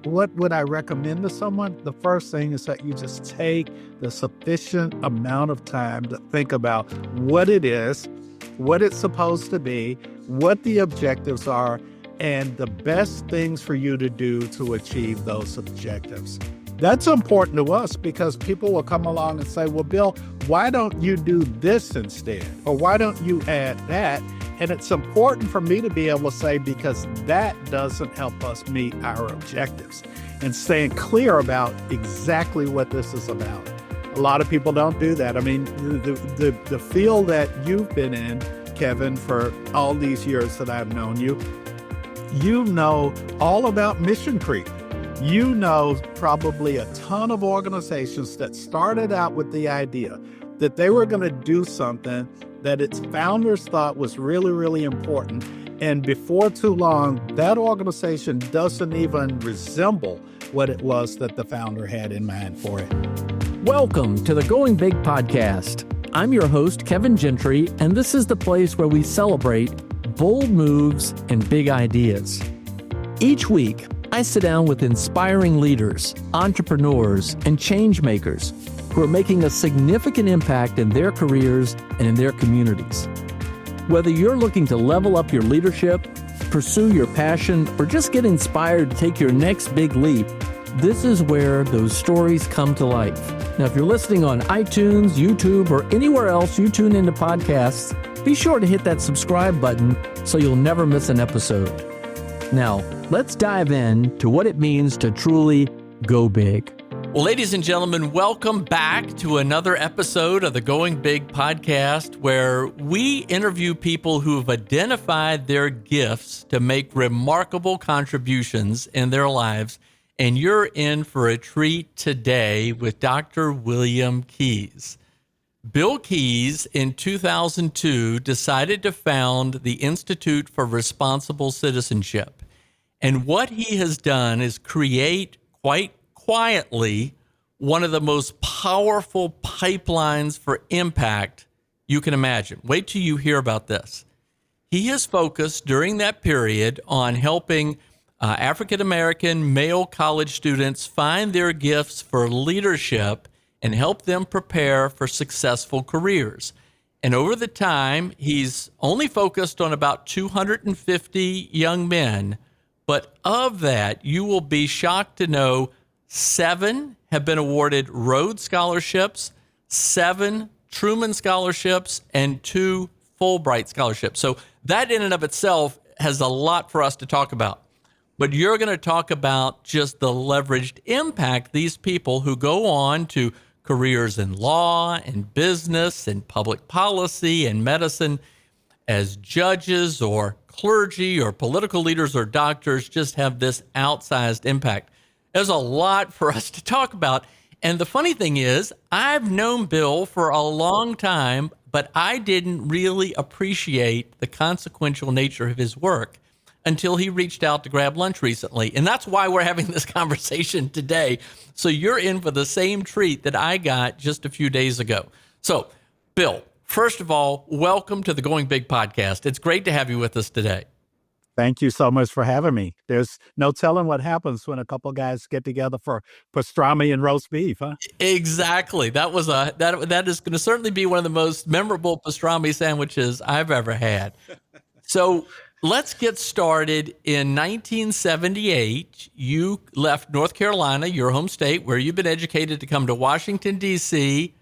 What would I recommend to someone? The first thing is that you just take the sufficient amount of time to think about what it is, what it's supposed to be, what the objectives are, and the best things for you to do to achieve those objectives. That's important to us because people will come along and say, well, Bill, why don't you do this instead? Or why don't you add that? And it's important for me to be able to say, because that doesn't help us meet our objectives, and staying clear about exactly what this is about. A lot of people don't do that. I mean, the field that you've been in, Kevin, for all these years that I've known you, you know all about mission creep. You know probably a ton of organizations that started out with the idea that they were going to do something that its founders thought was really, really important. And before too long, that organization doesn't even resemble what it was that the founder had in mind for it. Welcome to the Going Big podcast. I'm your host, Kevin Gentry, and this is the place where we celebrate bold moves and big ideas. Each week, I sit down with inspiring leaders, entrepreneurs, and change makers who are making a significant impact in their careers and in their communities. Whether you're looking to level up your leadership, pursue your passion, or just get inspired to take your next big leap, this is where those stories come to life. Now, if you're listening on iTunes, YouTube, or anywhere else you tune into podcasts, be sure to hit that subscribe button so you'll never miss an episode. Now, let's dive in to what it means to truly go big. Well, ladies and gentlemen, welcome back to another episode of the Going Big podcast, where we interview people who have identified their gifts to make remarkable contributions in their lives. And you're in for a treat today with Dr. William Keys. Bill Keys, in 2002, decided to found the Institute for Responsible Citizenship. And what he has done is create, quite quietly, one of the most powerful pipelines for impact you can imagine. Wait till you hear about this. He has focused during that period on helping African-American male college students find their gifts for leadership and help them prepare for successful careers. And over the time, he's only focused on about 250 young men. But of that, you will be shocked to know 7 have been awarded Rhodes scholarships, 7 Truman scholarships, and 2 Fulbright scholarships. So that in and of itself has a lot for us to talk about. But you're going to talk about just the leveraged impact these people who go on to careers in law and business and public policy and medicine as judges or clergy or political leaders or doctors just have this outsized impact. There's a lot for us to talk about. And the funny thing is, I've known Bill for a long time, but I didn't really appreciate the consequential nature of his work until he reached out to grab lunch recently. And that's why we're having this conversation today. So you're in for the same treat that I got just a few days ago. So, Bill, first of all, welcome to the Going Big podcast. It's great to have you with us today. Thank you so much for having me. There's no telling what happens when a couple guys get together for pastrami and roast beef, huh? Exactly. That is going to certainly be one of the most memorable pastrami sandwiches I've ever had. So let's get started. In 1978, you left North Carolina, your home state, where you've been educated, to come to Washington, D.C.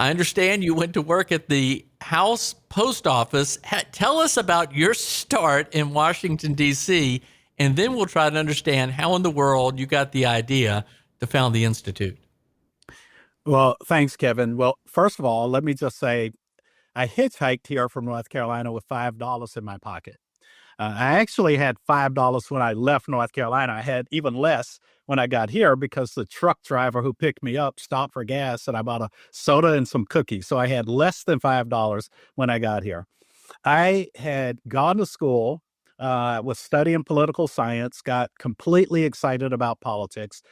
I understand you went to work at the House Post Office. Tell us about your start in Washington, D.C., and then we'll try to understand how in the world you got the idea to found the Institute. Well, thanks, Kevin. Well, first of all, let me just say I hitchhiked here from North Carolina with $5 in my pocket. I actually had $5 when I left North Carolina. I had even less when I got here because the truck driver who picked me up stopped for gas and I bought a soda and some cookies. So I had less than $5 when I got here. I had gone to school, was studying political science, got completely excited about politics,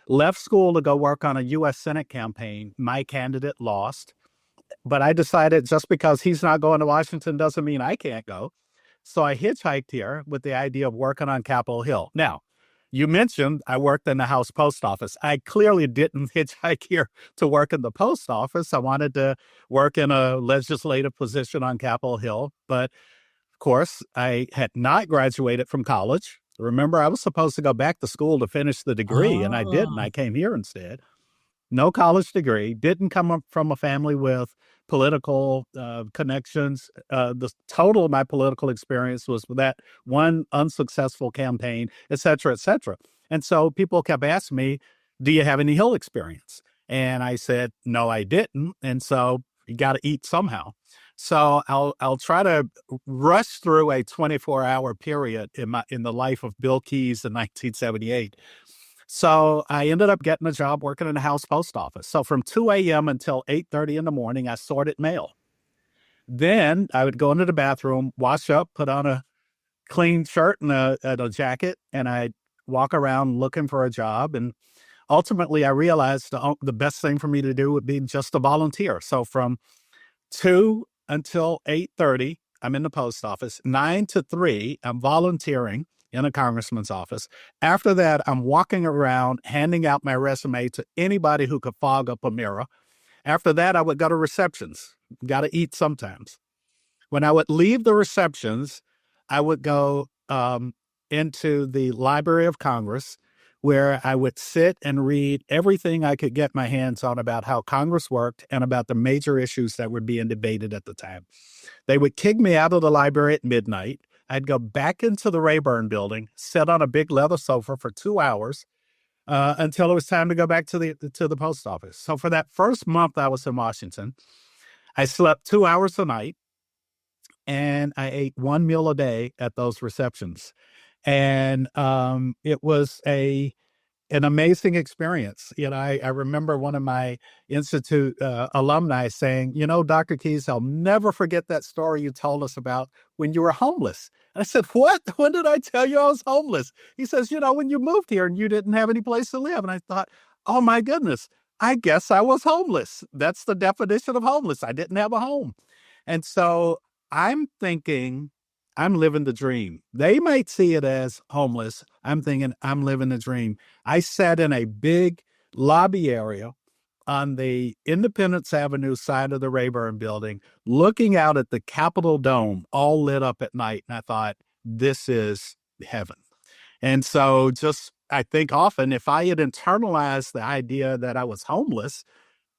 left school to go work on a U.S. Senate campaign. My candidate lost, but I decided just because he's not going to Washington doesn't mean I can't go. So I hitchhiked here with the idea of working on Capitol Hill. Now, you mentioned I worked in the House Post Office. I clearly didn't hitchhike here to work in the post office. I wanted to work in a legislative position on Capitol Hill. But of course, I had not graduated from college. Remember, I was supposed to go back to school to finish the degree, and I didn't. Oh, I came here instead. No college degree, didn't come up from a family with political connections. The total of my political experience was with that one unsuccessful campaign, et cetera, et cetera. And so people kept asking me, do you have any Hill experience? And I said, no, I didn't. And so you got to eat somehow. So I'll try to rush through a 24-hour period in the life of Bill Keyes in 1978. So I ended up getting a job working in the House Post Office. So from 2 a.m. until 8:30 in the morning, I sorted mail. Then I would go into the bathroom, wash up, put on a clean shirt and a jacket, and I'd walk around looking for a job. And ultimately, I realized the best thing for me to do would be just to volunteer. So from 2 until 8:30, I'm in the post office. 9 to 3, I'm volunteering in a congressman's office. After that, I'm walking around handing out my resume to anybody who could fog up a mirror. After that, I would go to receptions. Got to eat sometimes. When I would leave the receptions, I would go into the Library of Congress, where I would sit and read everything I could get my hands on about how Congress worked and about the major issues that were being debated at the time. They would kick me out of the library at midnight. I'd go back into the Rayburn building, sit on a big leather sofa for 2 hours until it was time to go back to the post office. So for that first month I was in Washington, I slept 2 hours a night, and I ate one meal a day at those receptions. And it was an amazing experience. I remember one of my institute alumni saying, Dr. Keyes, I'll never forget that story you told us about when you were homeless. And I said, what? When did I tell you I was homeless? He says, when you moved here and you didn't have any place to live. And I thought, oh my goodness, I guess I was homeless. That's the definition of homeless. I didn't have a home. And so I'm thinking, I'm living the dream. They might see it as homeless. I'm thinking I'm living the dream. I sat in a big lobby area on the Independence Avenue side of the Rayburn building, looking out at the Capitol Dome, all lit up at night. And I thought, this is heaven. And so I think often if I had internalized the idea that I was homeless,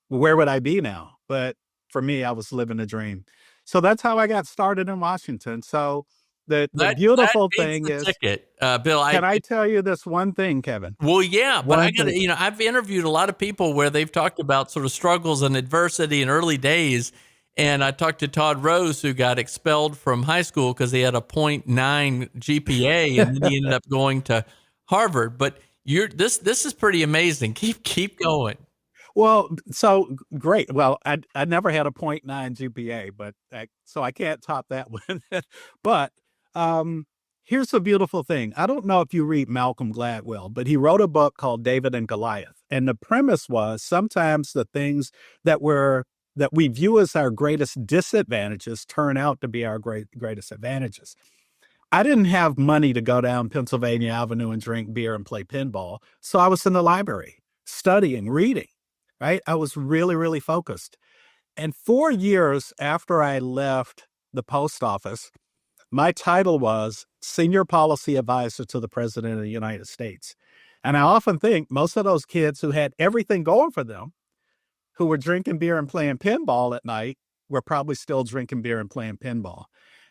where would I be now? But for me, I was living a dream. So that's how I got started in Washington. So the that beautiful beats thing the is, ticket, Bill. can I tell you this one thing, Kevin? Well, yeah, but I One got to, thing. I've interviewed a lot of people where they've talked about sort of struggles and adversity in early days. And I talked to Todd Rose, who got expelled from high school because he had a .9 GPA, and then he ended up going to Harvard. But this is pretty amazing. Keep going. Well, so great. Well, I never had a .9 GPA, but so I can't top that one. But here's the beautiful thing. I don't know if you read Malcolm Gladwell, but he wrote a book called David and Goliath. And the premise was sometimes the things that we view as our greatest disadvantages turn out to be our greatest advantages. I didn't have money to go down Pennsylvania Avenue and drink beer and play pinball. So I was in the library studying, reading, right? I was really, really focused. And 4 years after I left the post office, my title was Senior Policy Advisor to the President of the United States. And I often think most of those kids who had everything going for them, who were drinking beer and playing pinball at night, were probably still drinking beer and playing pinball.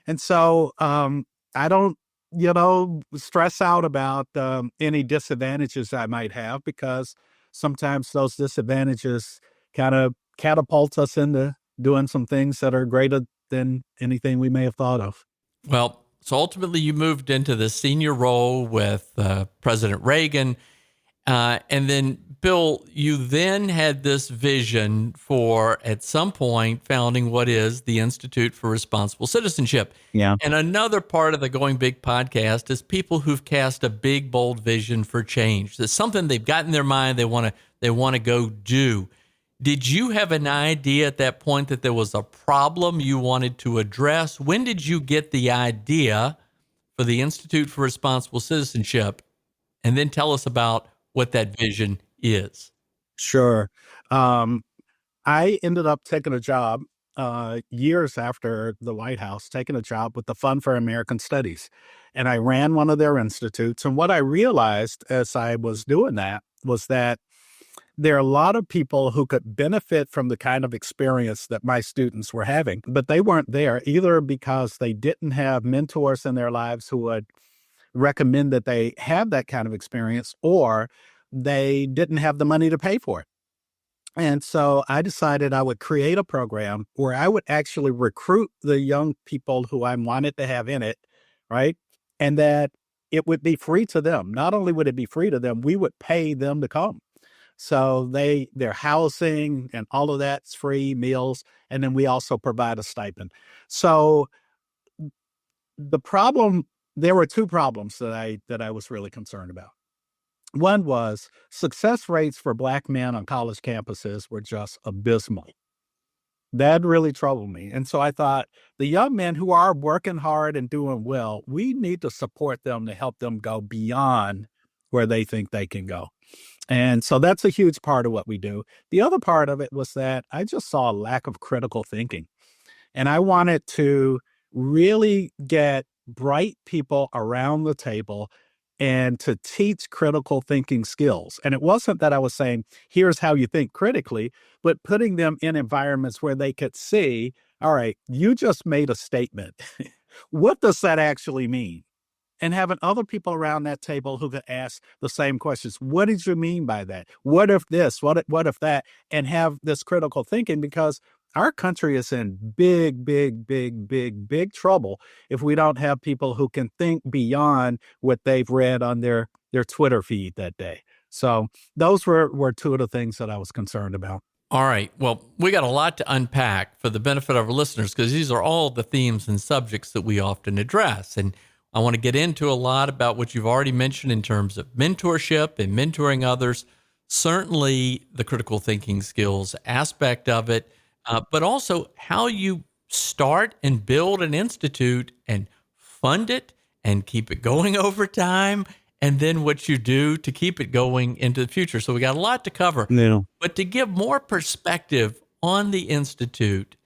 And so I don't, stress out about any disadvantages I might have, because sometimes those disadvantages kind of catapult us into doing some things that are greater than anything we may have thought of. Well, so ultimately you moved into the senior role with President Reagan. And then, Bill, you then had this vision for, at some point, founding what is the Institute for Responsible Citizenship. Yeah. And another part of the Going Big podcast is people who've cast a big, bold vision for change. There's something they've got in their mind they want to go do. Did you have an idea at that point that there was a problem you wanted to address? When did you get the idea for the Institute for Responsible Citizenship? and then tell us about what that vision is. Sure. I ended up taking a job years after the White House, taking a job with the Fund for American Studies. And I ran one of their institutes. And what I realized as I was doing that was that there are a lot of people who could benefit from the kind of experience that my students were having, but they weren't there either because they didn't have mentors in their lives who would recommend that they have that kind of experience, or they didn't have the money to pay for it. And so I decided I would create a program where I would actually recruit the young people who I wanted to have in it, right? And that it would be free to them. Not only would it be free to them, we would pay them to come. So their housing and all of that's free, meals, and then we also provide a stipend. So the problem, there were two problems that I was really concerned about. One was success rates for Black men on college campuses were just abysmal. That really troubled me. And so I thought the young men who are working hard and doing well, we need to support them to help them go beyond where they think they can go. And so that's a huge part of what we do. The other part of it was that I just saw a lack of critical thinking. And I wanted to really get bright people around the table and to teach critical thinking skills. And it wasn't that I was saying, here's how you think critically, but putting them in environments where they could see, all right, you just made a statement. What does that actually mean? And having other people around that table who could ask the same questions. What did you mean by that? What if this? What if that? And have this critical thinking, because our country is in big trouble if we don't have people who can think beyond what they've read on their Twitter feed that day. So those were two of the things that I was concerned about. All right. Well, we got a lot to unpack for the benefit of our listeners, because these are all the themes and subjects that we often address. And I want to get into a lot about what you've already mentioned in terms of mentorship and mentoring others, certainly the critical thinking skills aspect of it, but also how you start and build an institute and fund it and keep it going over time, and then what you do to keep it going into the future. So we got a lot to cover. Yeah. But to give more perspective on the institute,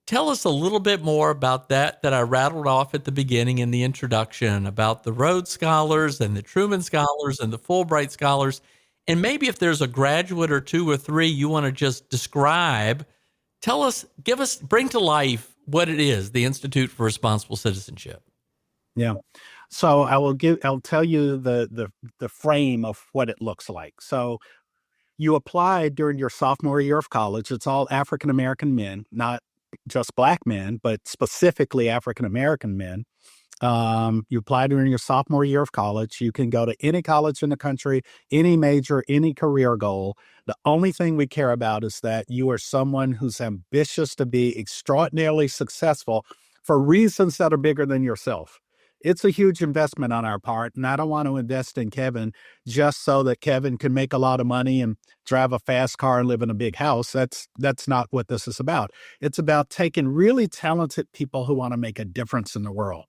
tell us a little bit more about that I rattled off at the beginning in the introduction about the Rhodes Scholars and the Truman Scholars and the Fulbright Scholars. And maybe if there's a graduate or two or three you want to just describe, tell us, bring to life what it is, the Institute for Responsible Citizenship. Yeah. So I'll tell you the frame of what it looks like. So you apply during your sophomore year of college. It's all African-American men, not just Black men, but specifically African-American men. You apply during your sophomore year of college. You can go to any college in the country, any major, any career goal. The only thing we care about is that you are someone who's ambitious to be extraordinarily successful for reasons that are bigger than yourself. It's a huge investment on our part, and I don't want to invest in Kevin just so that Kevin can make a lot of money and drive a fast car and live in a big house. That's not what this is about. It's about taking really talented people who want to make a difference in the world,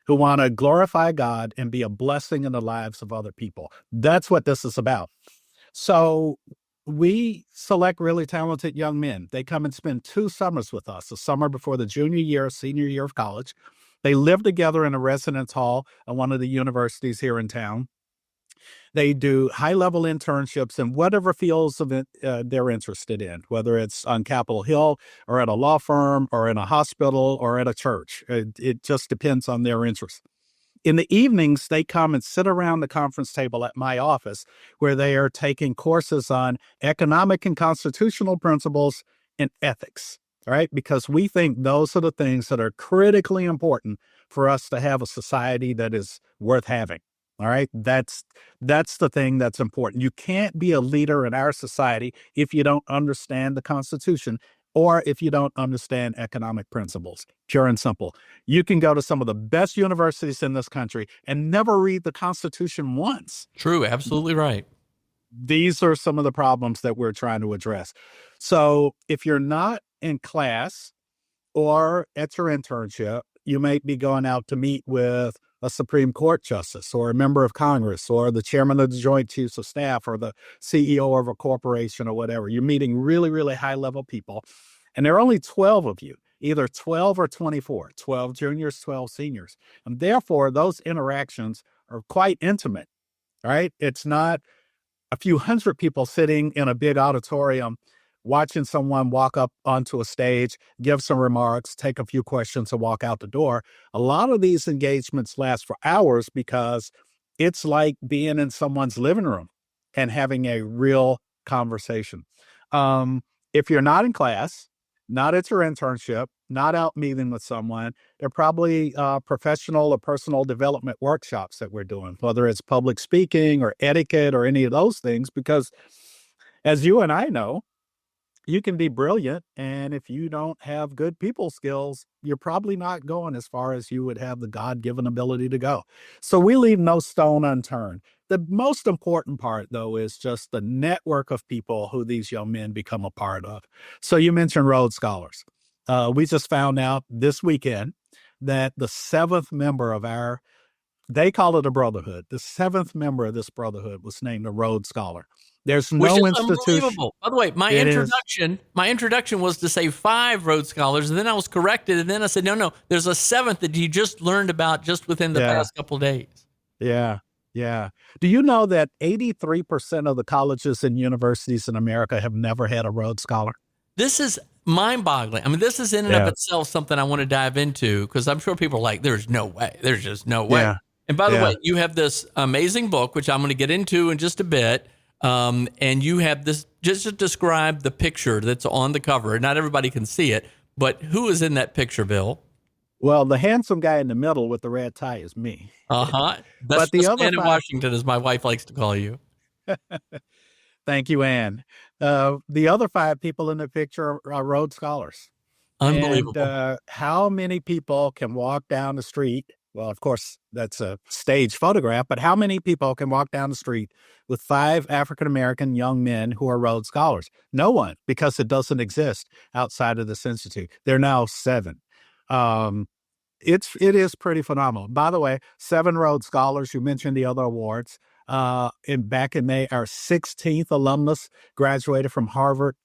who want to glorify God and be a blessing in the lives of other people. That's what this is about. So we select really talented young men. They come and spend 2 summers with us, a summer before the senior year of college. They live together in a residence hall at one of the universities here in town. They do high-level internships in whatever fields of it they're interested in, whether it's on Capitol Hill or at a law firm or in a hospital or at a church. It just depends on their interest. In the evenings, they come and sit around the conference table at my office, where they are taking courses on economic and constitutional principles and ethics. All right, because we think those are the things that are critically important for us to have a society that is worth having. All right, that's the thing that's important. You can't be a leader in our society if you don't understand the Constitution or if you don't understand economic principles, pure and simple. You can go to some of the best universities in this country and never read the Constitution once. True, absolutely right. These are some of the problems that we're trying to address. So if you're not in class or at your internship, you may be going out to meet with a Supreme Court justice or a member of Congress or the chairman of the Joint Chiefs of Staff or the CEO of a corporation or whatever. You're meeting really, really high level people. And there are only 12 of you, either 12 or 24, 12 juniors, 12 seniors. And therefore, those interactions are quite intimate, right? It's not a few hundred people sitting in a big auditorium watching someone walk up onto a stage, give some remarks, take a few questions, and walk out the door. A lot of these engagements last for hours because it's like being in someone's living room and having a real conversation. If you're not in class, not at your internship, not out meeting with someone, they're probably professional or personal development workshops that we're doing, whether it's public speaking or etiquette or any of those things, because as you and I know, you can be brilliant, and if you don't have good people skills, you're probably not going as far as you would have the God-given ability to go. So we leave no stone unturned. The most important part, though, is just the network of people who these young men become a part of. So you mentioned Rhodes Scholars. We just found out this weekend that the seventh member of they call it a brotherhood. The seventh member of this brotherhood was named a Rhodes Scholar. There's Which no is institution. unbelievable. By the way, my introduction was to say 5 Rhodes Scholars, and then I was corrected, and then I said, no, there's a 7th that you just learned about just within the past couple of days. Yeah. Do you know that 83% of the colleges and universities in America have never had a Rhodes Scholar? This is mind-boggling. I mean, this is in and of itself something I want to dive into, because I'm sure people are like, there's no way. There's just no way. Yeah. And by the way, you have this amazing book, which I'm going to get into in just a bit. And you have this, just to describe the picture that's on the cover. Not everybody can see it, but who is in that picture, Bill? Well, the handsome guy in the middle with the red tie is me. But the other man in Washington, as my wife likes to call you. Thank you, Ann. The other 5 people in the picture are Rhodes Scholars. Unbelievable. And how many people can walk down the street? Well, of course, that's a stage photograph, but how many people can walk down the street with 5 African-American young men who are Rhodes Scholars? No one, because it doesn't exist outside of this institute. There are now 7. It is pretty phenomenal. By the way, 7 Rhodes Scholars. You mentioned the other awards. Back in May, our 16th alumnus graduated from Harvard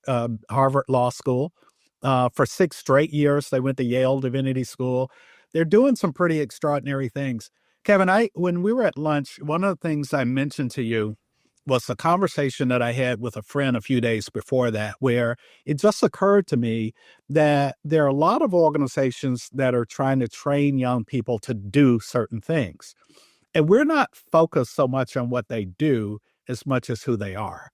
Law School. For 6 straight years, they went to Yale Divinity School. They're doing some pretty extraordinary things. Kevin, when we were at lunch, one of the things I mentioned to you was a conversation that I had with a friend a few days before that, where it just occurred to me that there are a lot of organizations that are trying to train young people to do certain things. And we're not focused so much on what they do as much as who they are.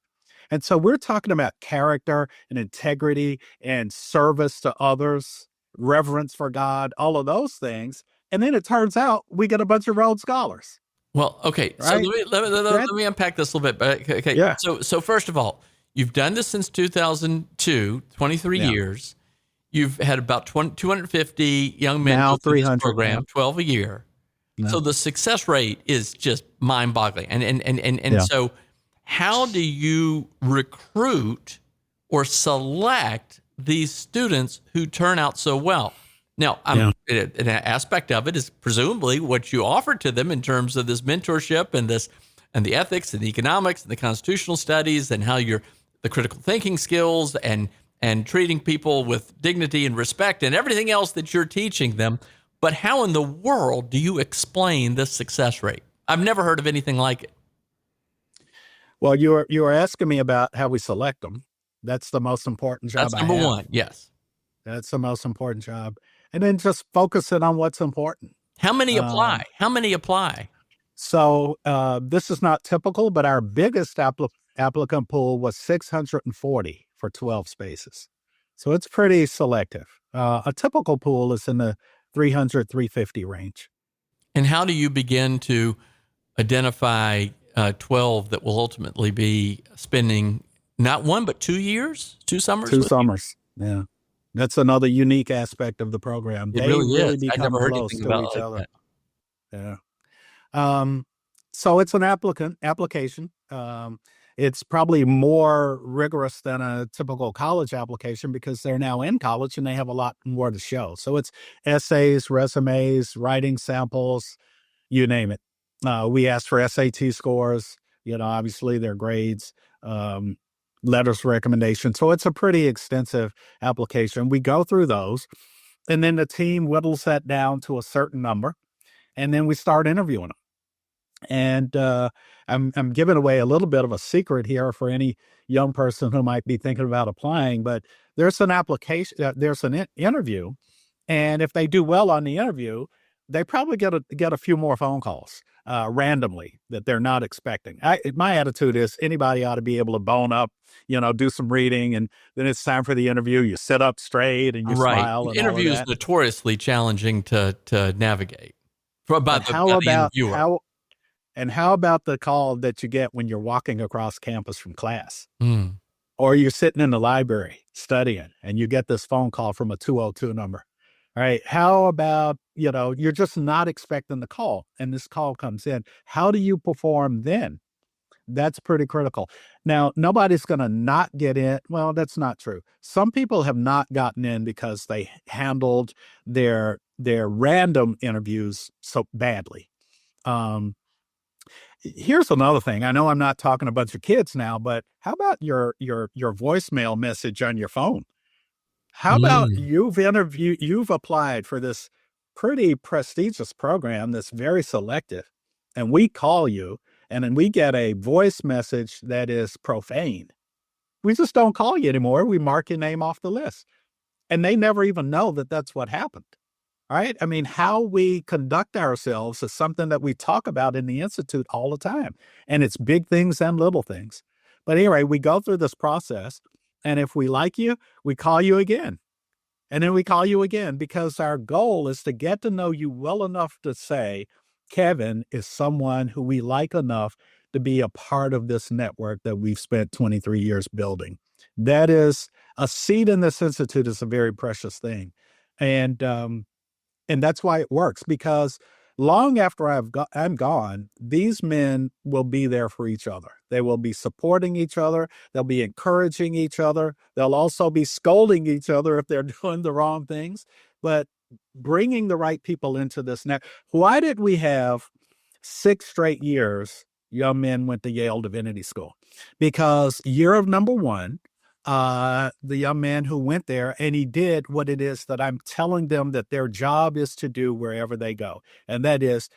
And so we're talking about character and integrity and service to others, reverence for God, all of those things. And then it turns out we get a bunch of Rhodes Scholars. Well, okay. Right? So let me unpack this a little bit. Okay. Yeah. So first of all, you've done this since 2002, 23 years. You've had about 250 young men now go through 300 this program, 12 a year. No. So the success rate is just mind-boggling. And so how do you recruit or select these students who turn out so well? Now, an aspect of it is presumably what you offer to them in terms of this mentorship and the ethics and the economics and the constitutional studies and how the critical thinking skills and treating people with dignity and respect and everything else that you're teaching them. But how in the world do you explain this success rate? I've never heard of anything like it. Well, you were asking me about how we select them. That's the most important job. That's number one. Yes. That's the most important job. And then just focusing on what's important. How many apply? So this is not typical, but our biggest applicant pool was 640 for 12 spaces. So it's pretty selective. A typical pool is in the 300, 350 range. And how do you begin to identify 12 that will ultimately be spending not 1, but 2 years, 2 summers? 2 summers, yeah. That's another unique aspect of the program. It really is. Become I never heard close anything to about each other. That. Yeah. So it's an application. It's probably more rigorous than a typical college application because they're now in college and they have a lot more to show. So it's essays, resumes, writing samples, you name it. We ask for SAT scores, obviously their grades, letters of recommendation. So it's a pretty extensive application. We go through those, and then the team whittles that down to a certain number, and then we start interviewing them. And I'm giving away a little bit of a secret here for any young person who might be thinking about applying, but there's an application, there's an interview, and if they do well on the interview, they probably get a few more phone calls randomly that they're not expecting. My attitude is anybody ought to be able to bone up, do some reading, and then it's time for the interview. You sit up straight and you Right. smile and all of Interview is that. notoriously challenging to navigate by But the how about interviewer. how about the call that you get when you're walking across campus from class? Mm. Or you're sitting in the library studying and you get this phone call from a 202 number. All right. How about, you're just not expecting the call and this call comes in. How do you perform then? That's pretty critical. Now, nobody's going to not get in. Well, that's not true. Some people have not gotten in because they handled their random interviews so badly. Here's another thing. I know I'm not talking a bunch of kids now, but how about your voicemail message on your phone? How about Mm. you've applied for this pretty prestigious program that's very selective, and we call you, and then we get a voice message that is profane. We just don't call you anymore. We mark your name off the list, and they never even know that that's what happened. All right. I mean, how we conduct ourselves is something that we talk about in the Institute all the time. And it's big things and little things. But anyway, we go through this process. And if we like you, we call you again. And then we call you again because our goal is to get to know you well enough to say, Kevin is someone who we like enough to be a part of this network that we've spent 23 years building. That is, a seat in this Institute is a very precious thing. And that's why it works, because long after I'm gone, these men will be there for each other. They will be supporting each other. They'll be encouraging each other. They'll also be scolding each other if they're doing the wrong things. But bringing the right people into this net. Why did we have 6 straight years young men went to Yale Divinity School? Because year of number 1, the young man who went there, and he did what it is that I'm telling them that their job is to do wherever they go. And that is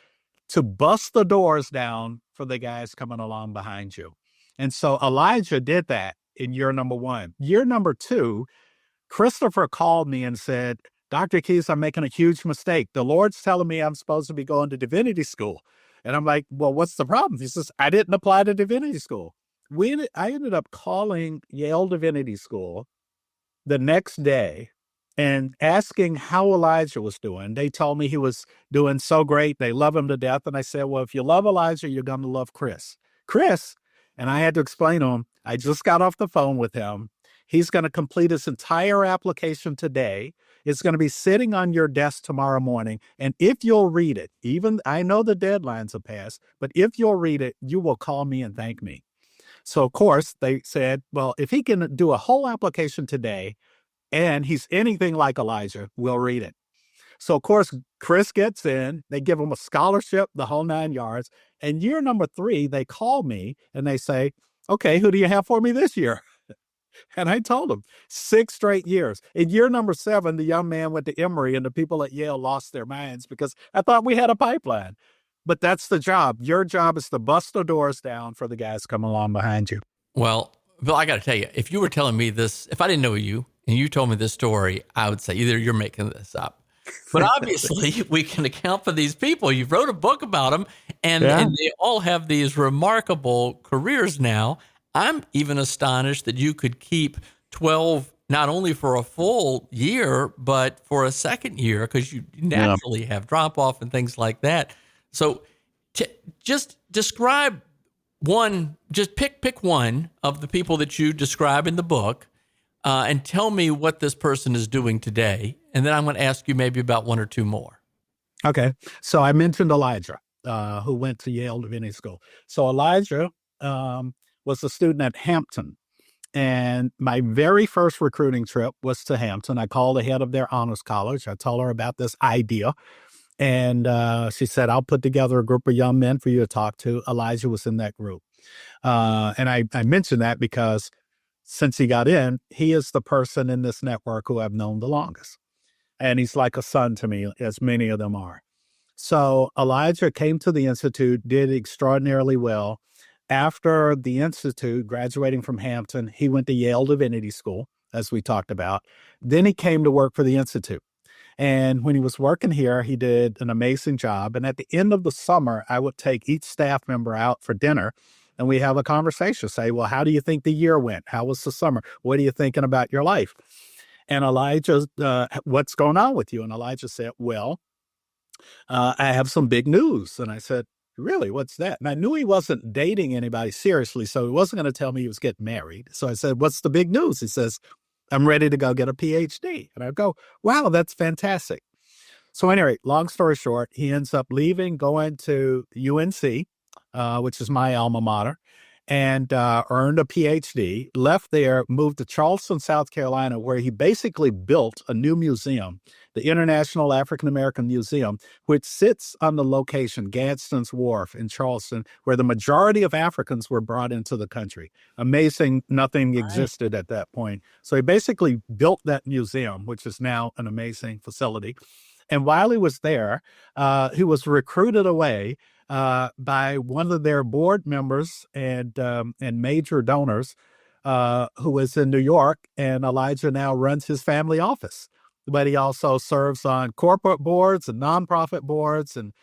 to bust the doors down for the guys coming along behind you. And so Elijah did that in year number 1. Year number 2, Christopher called me and said, Dr. Keyes, I'm making a huge mistake. The Lord's telling me I'm supposed to be going to divinity school. And I'm like, well, what's the problem? He says, I didn't apply to divinity school. I ended up calling Yale Divinity School the next day and asking how Elijah was doing. They told me he was doing so great. They love him to death. And I said, well, if you love Elijah, you're going to love Chris. Chris, and I had to explain to him, I just got off the phone with him. He's going to complete his entire application today. It's going to be sitting on your desk tomorrow morning. And if you'll read it, even I know the deadlines have passed, but if you'll read it, you will call me and thank me. So, of course, they said, well, if he can do a whole application today and he's anything like Elijah, we'll read it. So, of course, Chris gets in. They give him a scholarship, the whole 9 yards. And year number 3, they call me and they say, okay, who do you have for me this year? And I told them 6 straight years. In year number 7, the young man went to Emory and the people at Yale lost their minds because I thought we had a pipeline. But that's the job. Your job is to bust the doors down for the guys coming along behind you. Well, Bill, I got to tell you, if you were telling me this, if I didn't know you and you told me this story, I would say either you're making this up. But obviously, we can account for these people. You wrote a book about them, and they all have these remarkable careers now. I'm even astonished that you could keep 12 not only for a full year, but for a second year, because you naturally have drop off and things like that. So just describe one, just pick one of the people that you describe in the book and tell me what this person is doing today. And then I'm going to ask you maybe about 1 or 2 more. Okay. So I mentioned Elijah, who went to Yale Divinity School. So Elijah was a student at Hampton. And my very first recruiting trip was to Hampton. I called the head of their honors college. I told her about this idea. And she said, I'll put together a group of young men for you to talk to. Elijah was in that group. And I mentioned that because since he got in, he is the person in this network who I've known the longest. And he's like a son to me, as many of them are. So Elijah came to the Institute, did extraordinarily well. After the Institute, graduating from Hampton, he went to Yale Divinity School, as we talked about. Then he came to work for the Institute. And when he was working here, he did an amazing job. And at the end of the summer, I would take each staff member out for dinner and we have a conversation, say, well, how do you think the year went? How was the summer? What are you thinking about your life? And Elijah, what's going on with you? And Elijah said, well, I have some big news. And I said, really, what's that? And I knew he wasn't dating anybody seriously, so he wasn't going to tell me he was getting married. So I said, what's the big news? He says, I'm ready to go get a PhD. And I go, wow, that's fantastic. So anyway, long story short, he ends up leaving, going to UNC, which is my alma mater, and earned a PhD, left there, moved to Charleston, South Carolina, where he basically built a new museum, the International African American Museum, which sits on the location, Gadsden's Wharf in Charleston, where the majority of Africans were brought into the country. Amazing, nothing existed at that point. So he basically built that museum, which is now an amazing facility. And while he was there, he was recruited away by one of their board members and major donors who was in New York. And Elijah now runs his family office. But he also serves on corporate boards and nonprofit boards and,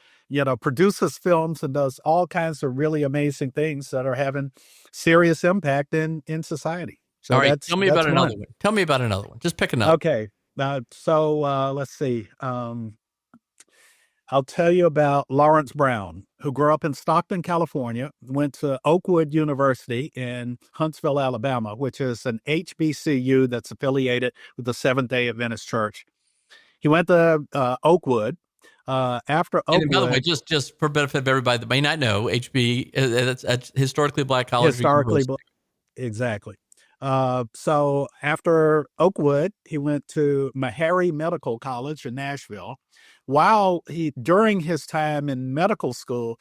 produces films and does all kinds of really amazing things that are having serious impact in society. So all right, tell me about another one. Tell me about another one. Just pick another. Okay. So let's see. I'll tell you about Lawrence Brown, who grew up in Stockton, California, went to Oakwood University in Huntsville, Alabama, which is an HBCU that's affiliated with the Seventh-day Adventist Church. He went to Oakwood. After Oakwood, and by the way, just for benefit of everybody that may not know, HB, that's historically Black college. Exactly. So after Oakwood, he went to Meharry Medical College in Nashville. While during his time in medical school,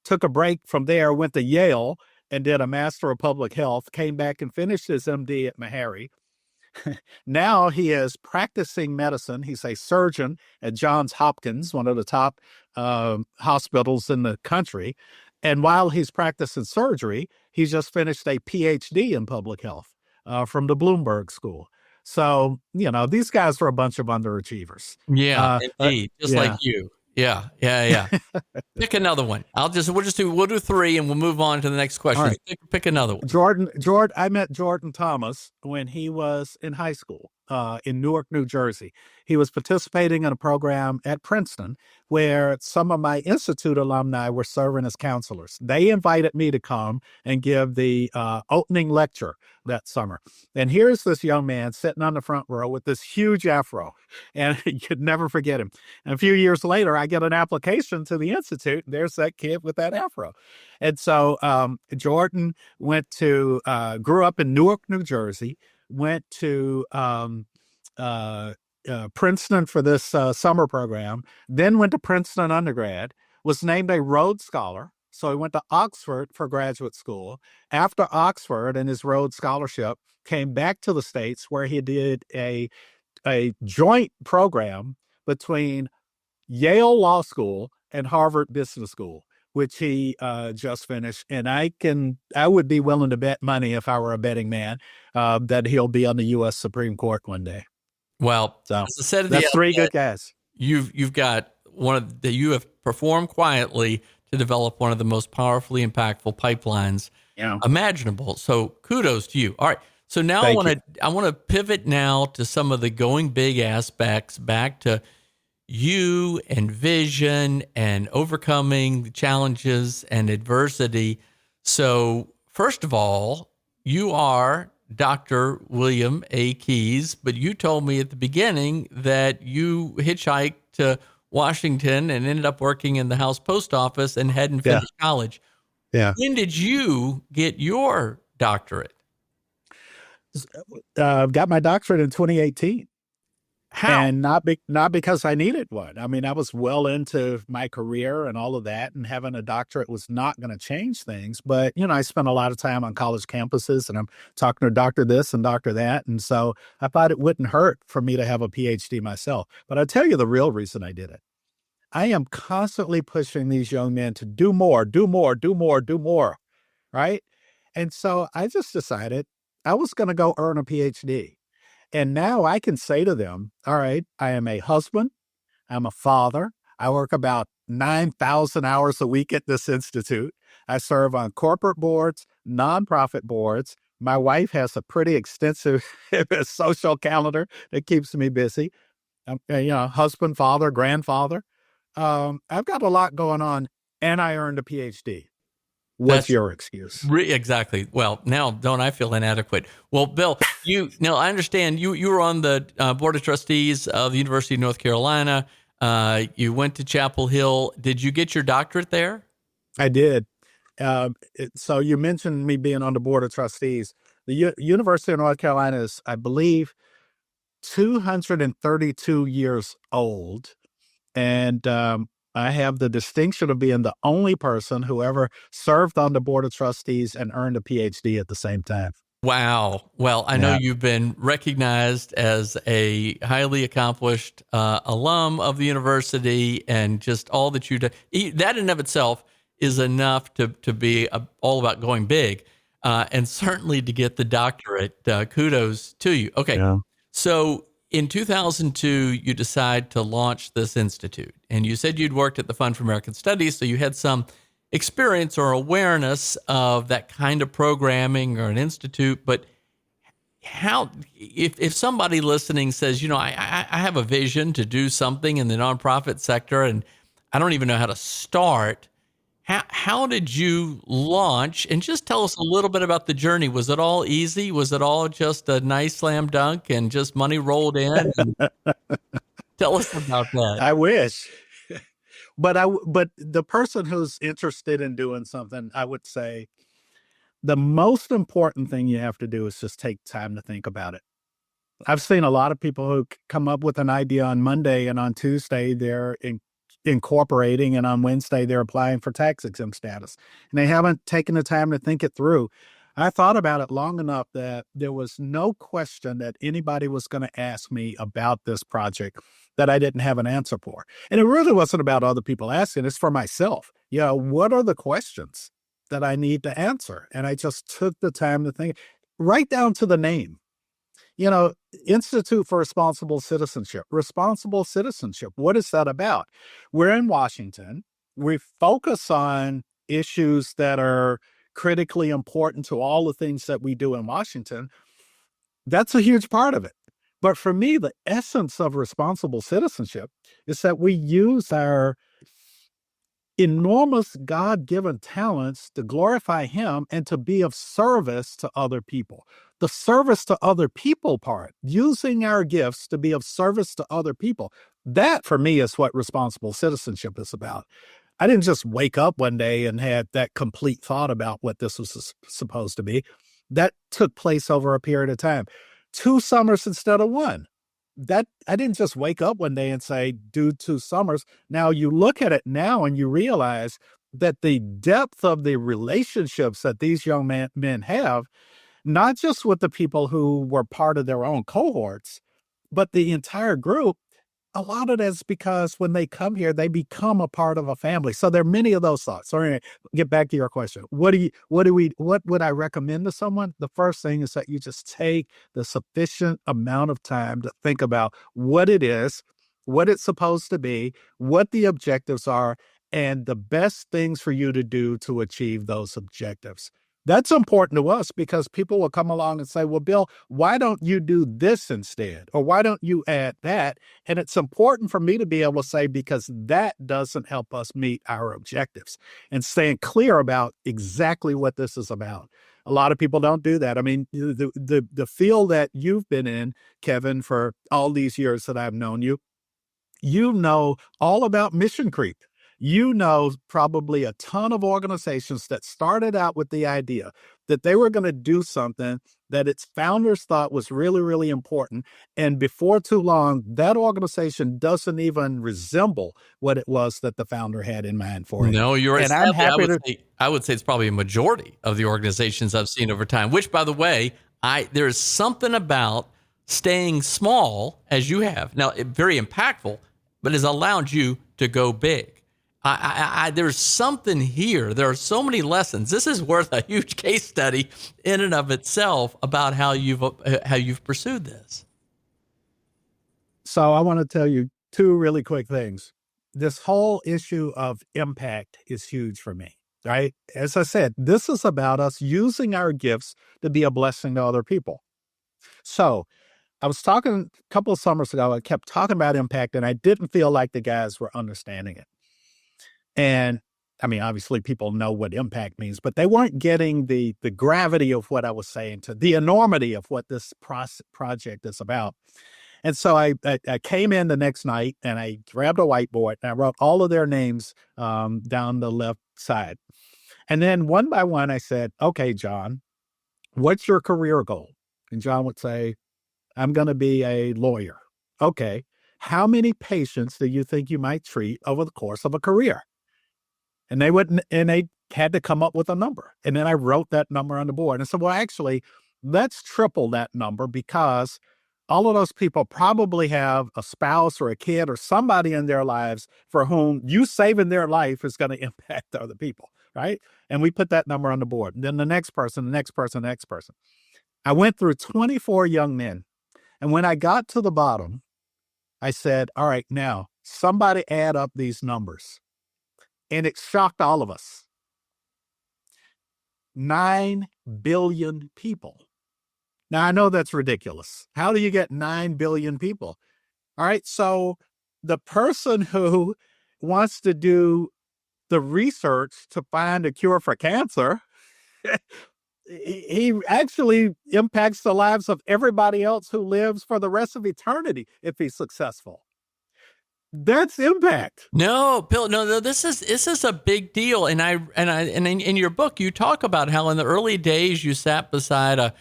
took a break from there, went to Yale and did a Master of Public Health, came back and finished his MD at Meharry. Now he is practicing medicine. He's a surgeon at Johns Hopkins, one of the top hospitals in the country. And while he's practicing surgery, he's just finished a PhD in public health from the Bloomberg School. So, these guys are a bunch of underachievers. Yeah, indeed. Just like you. Yeah. Pick another one. We'll do three and we'll move on to the next question. Right. Pick another one. I met Jordan Thomas when he was in high school in Newark, New Jersey. He was participating in a program at Princeton where some of my Institute alumni were serving as counselors. They invited me to come and give the opening lecture that summer. And here's this young man sitting on the front row with this huge afro, and you'd never forget him. And a few years later, I get an application to the Institute, and there's that kid with that afro. And so Jordan grew up in Newark, New Jersey, went to Princeton for this summer program, then went to Princeton undergrad, was named a Rhodes Scholar. So he went to Oxford for graduate school. After Oxford and his Rhodes Scholarship, came back to the States where he did a joint program between Yale Law School and Harvard Business School, which he just finished. And I would be willing to bet money if I were a betting man that he'll be on the U.S. Supreme Court one day. Well, so as I said, that's three good guys. You've got you have performed quietly to develop one of the most powerfully impactful pipelines imaginable. So kudos to you. All right. So now I want to pivot now to some of the going big aspects, back to you and vision and overcoming challenges and adversity. So first of all, you are Dr. William A. Keyes, but you told me at the beginning that you hitchhiked to Washington and ended up working in the House Post Office and hadn't finished college. Yeah. When did you get your doctorate? Got my doctorate in 2018. How? And not because I needed one. I mean, I was well into my career and all of that, and having a doctorate was not going to change things. But, I spent a lot of time on college campuses, and I'm talking to doctor this and doctor that. And so I thought it wouldn't hurt for me to have a PhD myself. But I'll tell you the real reason I did it. I am constantly pushing these young men to do more, do more, do more, do more, right? And so I just decided I was going to go earn a PhD. And now I can say to them, all right, I am a husband, I'm a father, I work about 9,000 hours a week at this institute. I serve on corporate boards, nonprofit boards. My wife has a pretty extensive social calendar that keeps me busy. Husband, father, grandfather. I've got a lot going on, and I earned a PhD. What's That's your excuse? exactly. Well, now don't I feel inadequate? Well, Bill, I understand you were on the board of trustees of the University of North Carolina. You went to Chapel Hill. Did you get your doctorate there? I did. So you mentioned me being on the board of trustees. The University of North Carolina is, I believe, 232 years old. And I have the distinction of being the only person who ever served on the board of trustees and earned a PhD at the same time. Wow. Well, I know Yeah. you've been recognized as a highly accomplished alum of the university, and just all that you do. That in and of itself is enough to be all about going big, and certainly to get the doctorate. Kudos to you. Okay. Yeah. So in 2002, you decide to launch this institute, and you said you'd worked at the Fund for American Studies, so you had some experience or awareness of that kind of programming or an institute. But how, if somebody listening says, I have a vision to do something in the nonprofit sector, and I don't even know how to start, how did you launch? And just tell us a little bit about the journey. Was it all easy? Was it all just a nice slam dunk and just money rolled in? And tell us about that. I wish. But the person who's interested in doing something, I would say the most important thing you have to do is just take time to think about it. I've seen a lot of people who come up with an idea on Monday, and on Tuesday they're incorporating, and on Wednesday they're applying for tax exempt status, and they haven't taken the time to think it through. I thought about it long enough that there was no question that anybody was going to ask me about this project that I didn't have an answer for. And it really wasn't about other people asking, it's for myself. What are the questions that I need to answer? And I just took the time to think, right down to the name. Institute for Responsible Citizenship. Responsible Citizenship. What is that about? We're in Washington. We focus on issues that are critically important to all the things that we do in Washington. That's a huge part of it. But for me, the essence of responsible citizenship is that we use our enormous God-given talents to glorify Him and to be of service to other people. The service to other people part, using our gifts to be of service to other people, that for me is what responsible citizenship is about. I didn't just wake up one day and had that complete thought about what this was supposed to be. That took place over a period of time. 2 summers instead of 1. That I didn't just wake up one day and say, do 2 summers. Now you look at it now and you realize that the depth of the relationships that these young men have, not just with the people who were part of their own cohorts, but the entire group, a lot of that's because when they come here, they become a part of a family. So there are many of those thoughts. So anyway, get back to your question. What would I recommend to someone? The first thing is that you just take the sufficient amount of time to think about what it is, what it's supposed to be, what the objectives are, and the best things for you to do to achieve those objectives. That's important to us because people will come along and say, well, Bill, why don't you do this instead? Or why don't you add that? And it's important for me to be able to say, because that doesn't help us meet our objectives, and staying clear about exactly what this is about. A lot of people don't do that. I mean, the field that you've been in, Kevin, for all these years that I've known you, you know all about mission creep. You know probably a ton of organizations that started out with the idea that they were going to do something that its founders thought was really, really important. And before too long, that organization doesn't even resemble what it was that the founder had in mind for it. No, you're right. And I'm Sadly, happy to. I would say it's probably a majority of the organizations I've seen over time, which, by the way, there's something about staying small as you have. Now, very impactful, but has allowed you to go big. There's something here. There are so many lessons. This is worth a huge case study in and of itself about how you've pursued this. So I want to tell you two really quick things. This whole issue of impact is huge for me, right? As I said, this is about us using our gifts to be a blessing to other people. So I was talking a couple of summers ago, I kept talking about impact, and I didn't feel like the guys were understanding it. And I mean, obviously people know what impact means, but they weren't getting the gravity of what I was saying, to the enormity of what this project is about. And so I came in the next night and I grabbed a whiteboard and I wrote all of their names down the left side. And then one by one, I said, okay, John, what's your career goal? And John would say, I'm going to be a lawyer. Okay. How many patients do you think you might treat over the course of a career? And they had to come up with a number. And then I wrote that number on the board. And I said, well, actually, let's triple that number, because all of those people probably have a spouse or a kid or somebody in their lives for whom you saving their life is going to impact other people, right? And we put that number on the board. And then the next person, the next person, the next person. I went through 24 young men. And when I got to the bottom, I said, all right, now somebody add up these numbers. And it shocked all of us. 9 billion people. Now, I know that's ridiculous. How do you get 9 billion people? All right, so the person who wants to do the research to find a cure for cancer, he actually impacts the lives of everybody else who lives for the rest of eternity if he's successful. That's impact. No, Bill. No. This is a big deal. And in your book, you talk about how in the early days you sat beside a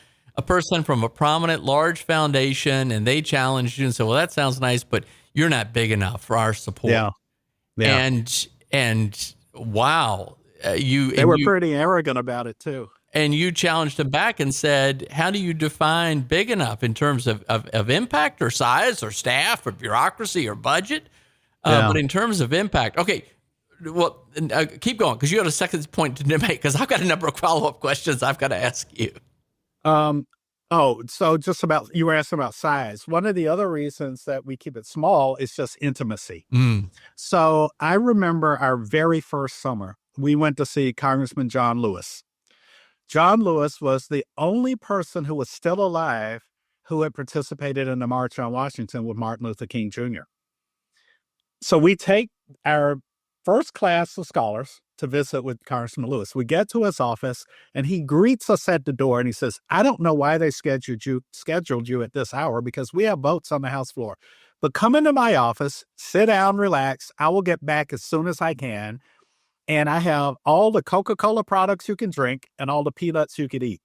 person from a prominent, large foundation, and they challenged you and said, "Well, that sounds nice, but you're not big enough for our support." Yeah. And wow, they were pretty arrogant about it too. And you challenged them back and said, how do you define big enough in terms of impact or size or staff or bureaucracy or budget? But in terms of impact, okay, well, keep going, because you have a second point to make, because I've got a number of follow-up questions I've got to ask you. So just about, you were asking about size. One of the other reasons that we keep it small is just intimacy. So I remember our very first summer, we went to see Congressman John Lewis. John Lewis was the only person who was still alive who had participated in the March on Washington with Martin Luther King Jr. So we take our first class of scholars to visit with Congressman Lewis. We get to his office and he greets us at the door and he says, I don't know why they scheduled you at this hour, because we have votes on the House floor. But come into my office, sit down, relax. I will get back as soon as I can. And I have all the Coca-Cola products you can drink and all the peanuts you could eat.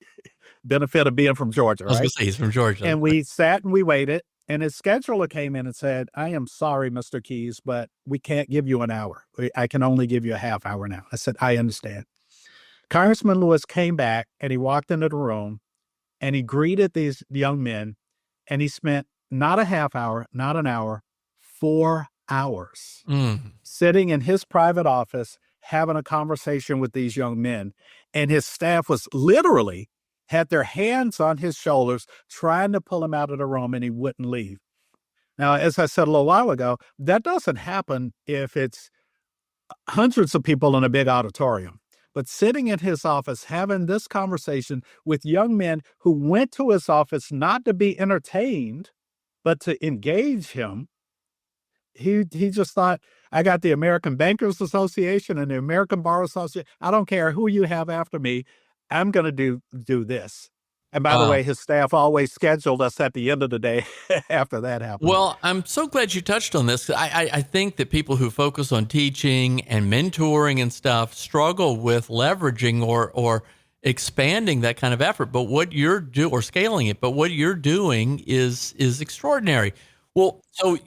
Benefit of being from Georgia, right? I was going to say, he's from Georgia. And we sat and we waited. And his scheduler came in and said, I am sorry, Mr. Keyes, but we can't give you an hour. I can only give you a half hour now. I said, I understand. Congressman Lewis came back and he walked into the room and he greeted these young men, and he spent not a half hour, not an hour, 4 hours sitting in his private office having a conversation with these young men. And his staff was literally had their hands on his shoulders trying to pull him out of the room, and he wouldn't leave. Now, as I said a little while ago, that doesn't happen if it's hundreds of people in a big auditorium. But sitting in his office, having this conversation with young men who went to his office not to be entertained, but to engage him, he just thought, I got the American Bankers Association and the American Bar Association. I don't care who you have after me. I'm going to do this. And by the way, his staff always scheduled us at the end of the day after that happened. Well, I'm so glad you touched on this. I think that people who focus on teaching and mentoring and stuff struggle with leveraging or expanding that kind of effort, but what you're doing or scaling it, but what you're doing is extraordinary. Well, so,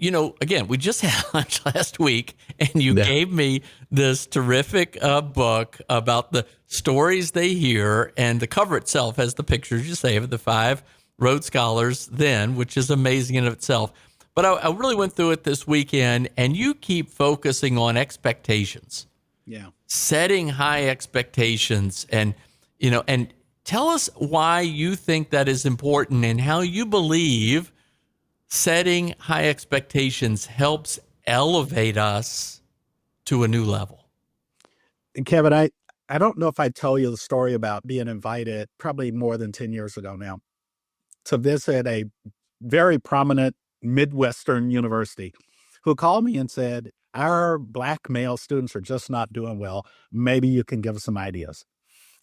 again, we just had lunch last week and you gave me this terrific book about the stories they hear, and the cover itself has the pictures you say of the 5 Rhodes Scholars then, which is amazing in of itself. But I really went through it this weekend, and you keep focusing on expectations. Yeah. Setting high expectations, and tell us why you think that is important and how you believe setting high expectations helps elevate us to a new level. And Kevin, I don't know if I tell you the story about being invited probably more than 10 years ago now to visit a very prominent Midwestern university who called me and said, our Black male students are just not doing well. Maybe you can give us some ideas.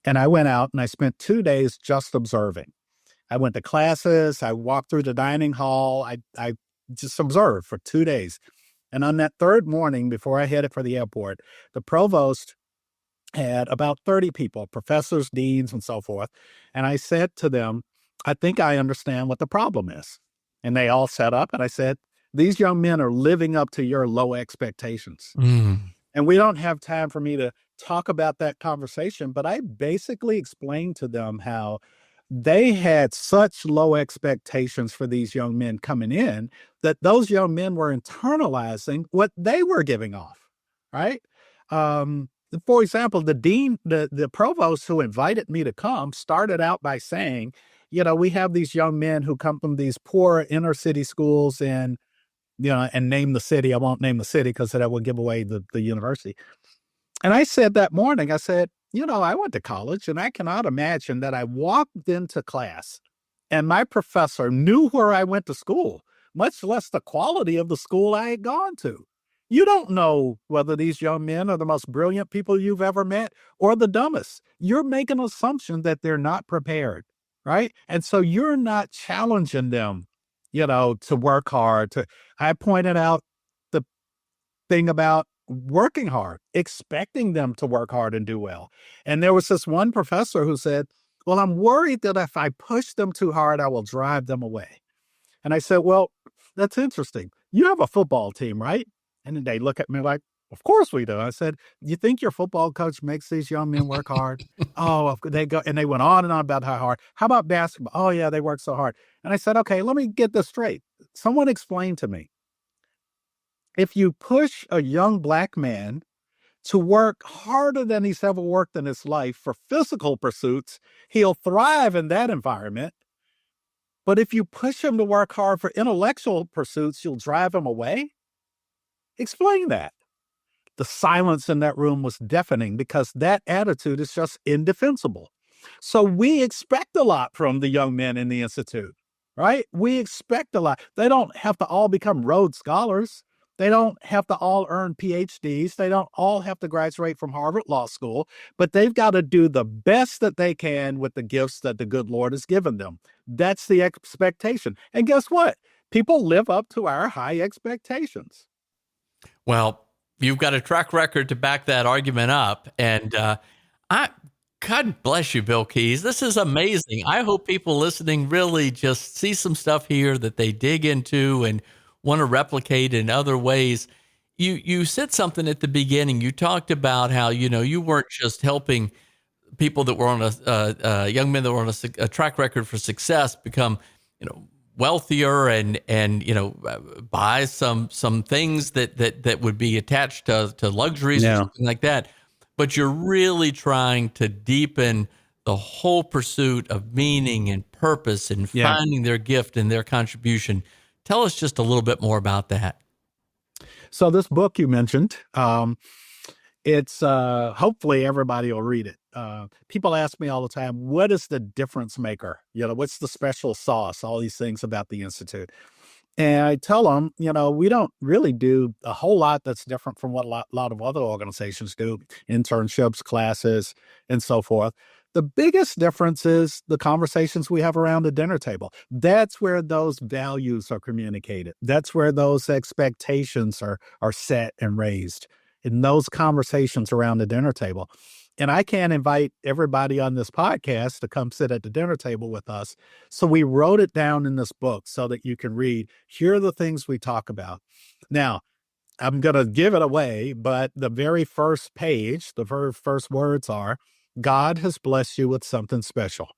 And I went out and I spent 2 days just observing. I went to classes. I walked through the dining hall. I just observed for 2 days. And on that third morning, before I headed for the airport, the provost had about 30 people, professors, deans, and so forth. And I said to them, I think I understand what the problem is. And they all sat up and I said, these young men are living up to your low expectations. And we don't have time for me to talk about that conversation, but I basically explained to them how they had such low expectations for these young men coming in that those young men were internalizing what they were giving off, right? For example, the dean, the provost who invited me to come started out by saying, we have these young men who come from these poor inner city schools and name the city. I won't name the city because that would give away the university. And I said that morning, I said, I went to college and I cannot imagine that I walked into class and my professor knew where I went to school, much less the quality of the school I had gone to. You don't know whether these young men are the most brilliant people you've ever met or the dumbest. You're making an assumption that they're not prepared, right? And so you're not challenging them, to work hard. I pointed out the thing about working hard, expecting them to work hard and do well. And there was this one professor who said, well, I'm worried that if I push them too hard, I will drive them away. And I said, well, that's interesting. You have a football team, right? And then they look at me like, of course we do. I said, you think your football coach makes these young men work hard? Oh, they go, and they went on and on about how hard. How about basketball? Oh yeah, they work so hard. And I said, okay, let me get this straight. Someone explain to me. If you push a young Black man to work harder than he's ever worked in his life for physical pursuits, he'll thrive in that environment. But if you push him to work hard for intellectual pursuits, you'll drive him away. Explain that. The silence in that room was deafening because that attitude is just indefensible. So we expect a lot from the young men in the Institute, right? We expect a lot. They don't have to all become Rhodes Scholars. They don't have to all earn PhDs. They don't all have to graduate from Harvard Law School, but they've got to do the best that they can with the gifts that the good Lord has given them. That's the expectation. And guess what? People live up to our high expectations. Well, you've got a track record to back that argument up. And God bless you, Bill Keys. This is amazing. I hope people listening really just see some stuff here that they dig into and want to replicate in other ways. You said something at the beginning. You talked about how, you weren't just helping people that were on young men that were on a track record for success become, wealthier and buy some things that would be attached to luxuries or something like that. But you're really trying to deepen the whole pursuit of meaning and purpose and finding their gift and their contribution. Tell us just a little bit more about that. So this book you mentioned, it's hopefully everybody will read it. People ask me all the time, what is the difference maker? What's the special sauce? All these things about the Institute. And I tell them, we don't really do a whole lot that's different from what a lot of other organizations do, internships, classes, and so forth. The biggest difference is the conversations we have around the dinner table. That's where those values are communicated. That's where those expectations are set and raised in those conversations around the dinner table. And I can't invite everybody on this podcast to come sit at the dinner table with us. So we wrote it down in this book so that you can read. Here are the things we talk about. Now, I'm going to give it away, but the very first page, the very first words are, God has blessed you with something special.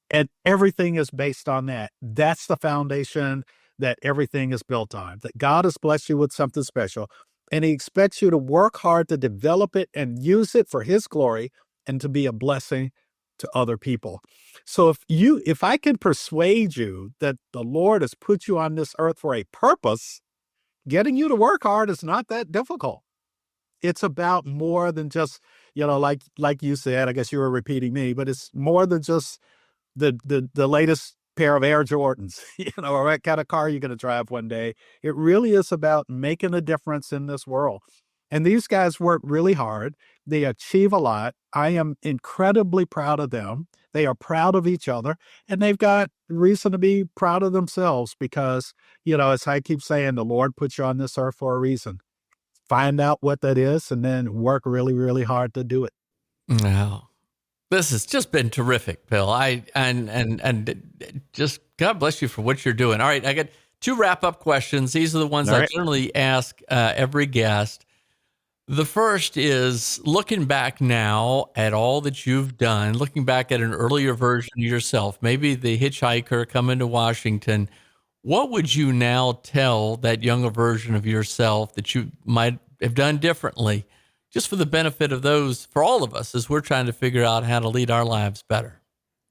And everything is based on that. That's the foundation that everything is built on, that God has blessed you with something special. And he expects you to work hard to develop it and use it for his glory and to be a blessing to other people. So if I can persuade you that the Lord has put you on this earth for a purpose, getting you to work hard is not that difficult. It's about more than just, like you said, I guess you were repeating me, but it's more than just the latest pair of Air Jordans, or what kind of car you're going to drive one day. It really is about making a difference in this world. And these guys work really hard. They achieve a lot. I am incredibly proud of them. They are proud of each other, and they've got reason to be proud of themselves because, as I keep saying, the Lord put you on this earth for a reason. Find out what that is and then work really, really hard to do it. Wow. This has just been terrific, Bill. And just God bless you for what you're doing. All right, I got 2 wrap-up questions. These are the ones I generally ask every guest. The first is looking back now at all that you've done, looking back at an earlier version of yourself, maybe the hitchhiker coming to Washington. What would you now tell that younger version of yourself that you might have done differently? Just for the benefit of those, for all of us, as we're trying to figure out how to lead our lives better.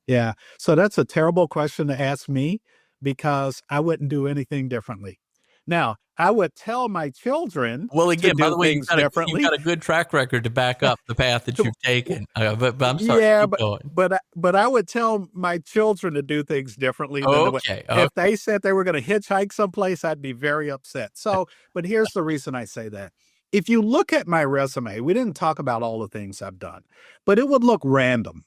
Yeah. So that's a terrible question to ask me because I wouldn't do anything differently. Now, I would tell my children Well, again, to by do the way, things you've differently. got a good track record to back up the path that you've taken. But I'm sorry, Yeah, keep going. but I would tell my children to do things differently than the way. Okay. If they said they were going to hitchhike someplace, I'd be very upset. So, but here's the reason I say that. If you look at my resume, we didn't talk about all the things I've done, but it would look random,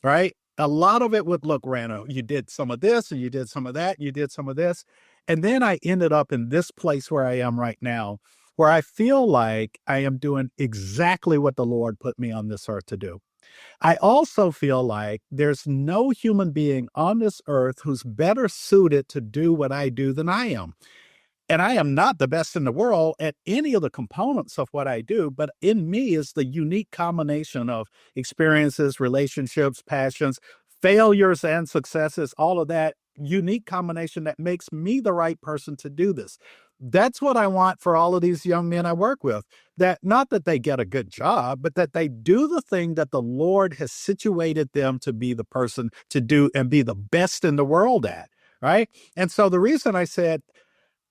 right? A lot of it would look random. You did some of this, and you did some of that, you did some of this. And then I ended up in this place where I am right now, where I feel like I am doing exactly what the Lord put me on this earth to do. I also feel like there's no human being on this earth who's better suited to do what I do than I am. And I am not the best in the world at any of the components of what I do, but in me is the unique combination of experiences, relationships, passions, failures and successes, all of that unique combination that makes me the right person to do this. That's what I want for all of these young men I work with. That not that they get a good job, but that they do the thing that the Lord has situated them to be the person to do and be the best in the world at, right? And so the reason I said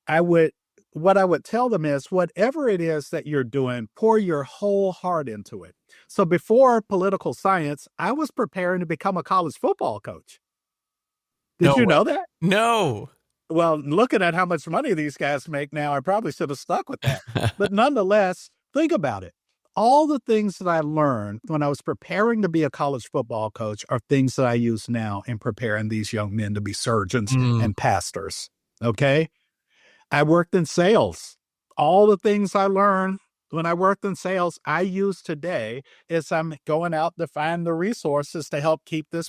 what I would tell them is whatever it is that you're doing, pour your whole heart into it. So before political science, I was preparing to become a college football coach. Did you know that? No. Well, looking at how much money these guys make now, I probably should have stuck with that. But nonetheless, think about it. All the things that I learned when I was preparing to be a college football coach are things that I use now in preparing these young men to be surgeons and pastors. Okay? I worked in sales. All the things I learned when I worked in sales, I use today as I'm going out to find the resources to help keep this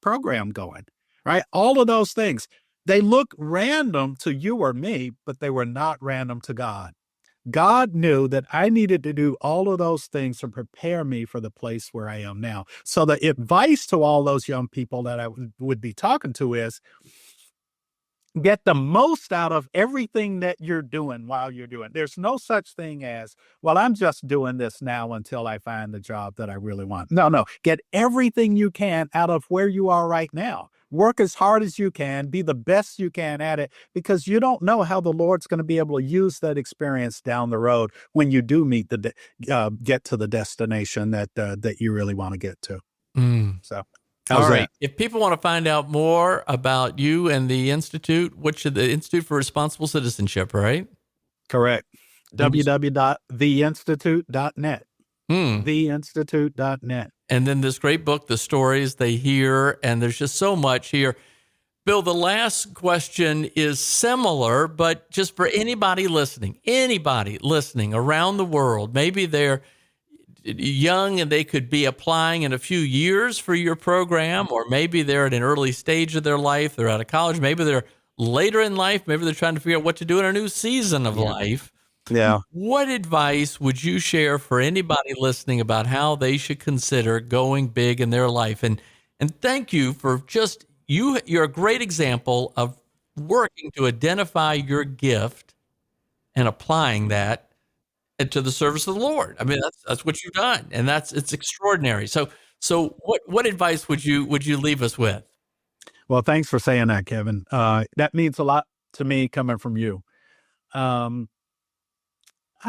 program going, right? All of those things, they look random to you or me, but they were not random to God. God knew that I needed to do all of those things to prepare me for the place where I am now. So the advice to all those young people that I would be talking to is, get the most out of everything that you're doing while you're doing. There's no such thing as, well, I'm just doing this now until I find the job that I really want. No. Get everything you can out of where you are right now. Work as hard as you can, be the best you can at it, because you don't know how the Lord's going to be able to use that experience down the road when you do get to the destination that you really want to get to. So. All right. If people want to find out more about you and the Institute, the Institute for Responsible Citizenship, right? Correct. www.theinstitute.net. Theinstitute.net. And then this great book, The Stories They Hear, and there's just so much here. Bill, the last question is similar, but just for anybody listening around the world, maybe they're young and they could be applying in a few years for your program, or maybe they're at an early stage of their life. They're out of college. Maybe they're later in life. Maybe they're trying to figure out what to do in a new season of life. Yeah. What advice would you share for anybody listening about how they should consider going big in their life? And thank you for just, you're a great example of working to identify your gift and applying that to the service of the Lord. I mean, that's what you've done, and it's extraordinary. So what advice would you leave us with? Well, thanks for saying that, Kevin. That means a lot to me coming from you. I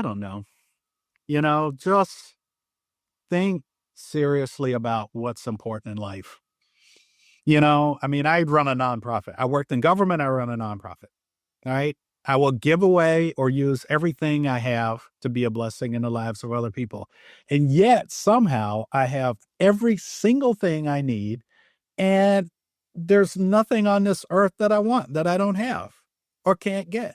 don't know. Just think seriously about what's important in life. I run a nonprofit. I worked in government. I run a nonprofit. All right. I will give away or use everything I have to be a blessing in the lives of other people. And yet somehow I have every single thing I need. And there's nothing on this earth that I want that I don't have or can't get.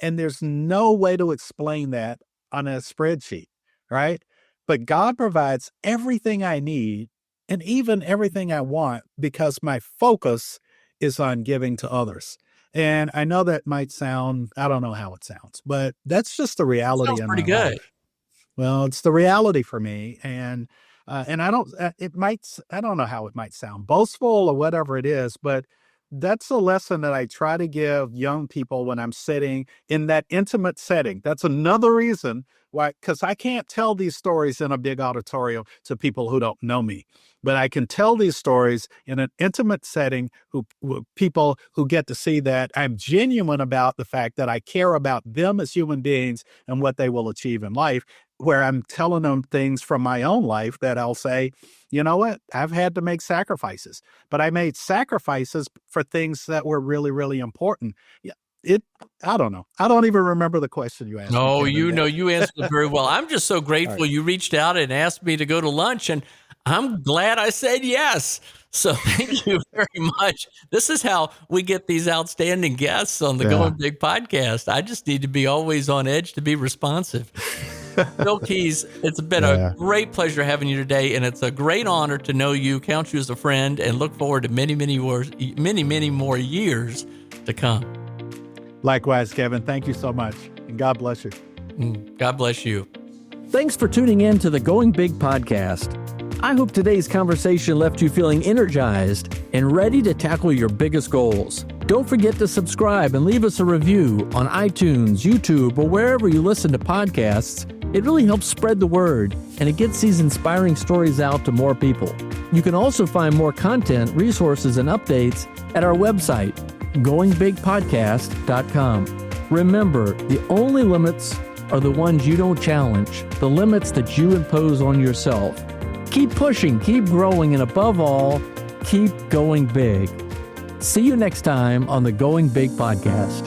And there's no way to explain that on a spreadsheet, right? But God provides everything I need and even everything I want because my focus is on giving to others. And I know that might sound, I don't know how it sounds, but that's just the reality in Pretty my good. life. Well, it's the reality for me. And I don't know how it might sound boastful or whatever it is, but that's a lesson that I try to give young people when I'm sitting in that intimate setting. That's another reason why, because I can't tell these stories in a big auditorium to people who don't know me, but I can tell these stories in an intimate setting people who get to see that I'm genuine about the fact that I care about them as human beings and what they will achieve in life, where I'm telling them things from my own life that I'll say, you know what, I've had to make sacrifices, but I made sacrifices for things that were really, really important. I don't know. I don't even remember the question you asked. No, me, Kevin. you answered it very well. I'm just so grateful you reached out and asked me to go to lunch, and I'm glad I said yes. So thank you very much. This is how we get these outstanding guests on the Going Big podcast. I just need to be always on edge to be responsive. Bill Keys, it's been a great pleasure having you today, and it's a great honor to know you, count you as a friend, and look forward to many, many more years to come. Likewise, Kevin. Thank you so much, and God bless you. God bless you. Thanks for tuning in to the Going Big podcast. I hope today's conversation left you feeling energized and ready to tackle your biggest goals. Don't forget to subscribe and leave us a review on iTunes, YouTube, or wherever you listen to podcasts. It really helps spread the word, and it gets these inspiring stories out to more people. You can also find more content, resources, and updates at our website, goingbigpodcast.com. Remember, the only limits are the ones you don't challenge, the limits that you impose on yourself. Keep pushing, keep growing, and above all, keep going big. See you next time on the Going Big podcast.